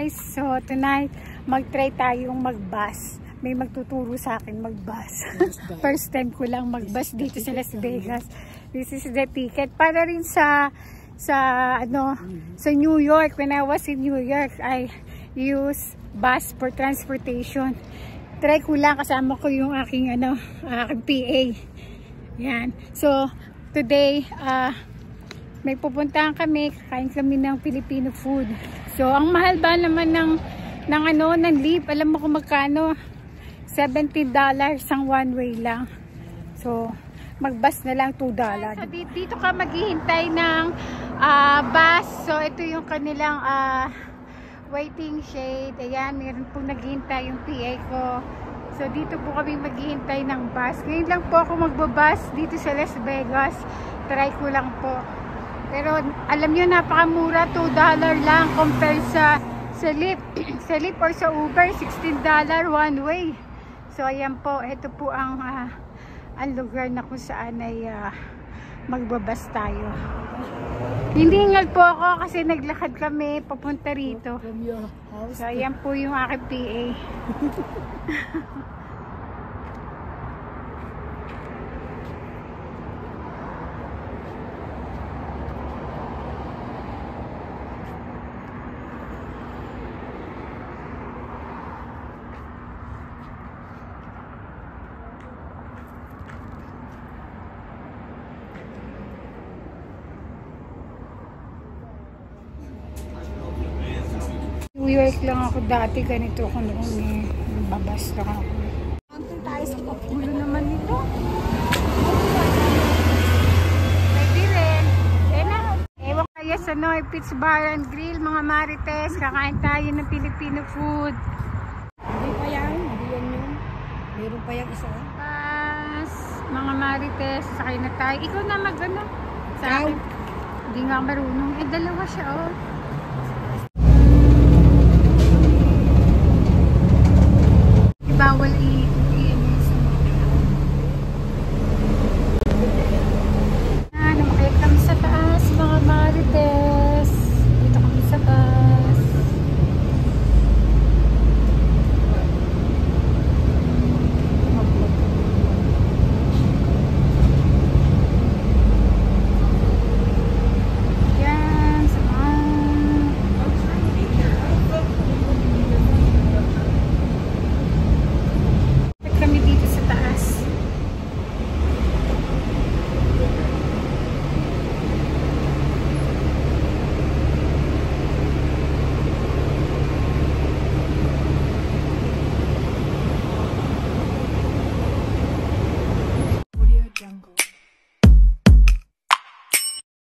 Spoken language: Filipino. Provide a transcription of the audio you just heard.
guys, so tonight mag-try tayong mag-bus. May magtuturo sa akin mag-bus. First time ko lang mag-bus dito sa Las Vegas. This is the ticket para rin sa New York. When I was in New York, I use bus for transportation. Try ko lang, kasama ko yung aking aking PA. Yan. So today may pupuntahan kami, kakain kami ng Filipino food. So ang mahal ba naman ng leave, alam mo kung magkano? $70 ang one way lang. So mag-bus na lang $2. So dito ka maghihintay ng bus. So ito yung kanilang waiting shade. Ayan, meron pong naghihintay yung PA ko. So dito po kami maghihintay ng bus. Ngayon lang po ako magbabus dito sa Las Vegas. Try ko lang po. Pero alam nyo, napakamura, $2 lang compare sa Lyft or sa Uber, $16 one way. So ayan po, ito po ang lugar na kung saan ay magbabas tayo. Hiningal po ako kasi naglakad kami papunta rito. So ayan po yung aking PA. New York lang ako dati, ganito ako noon babas lang ako. Antay tayo sa papulo naman nito. Pwede rin. Ewan kaya sa Pizza Bar and Grill, mga Marites, kakain tayo ng Filipino food. Hindi pa yan, hindi yan yun. Meron pa yung isa. Mga Marites, sakay na tayo. Ikaw na sa akin. Hindi nga marunong. Dalawa siya bawal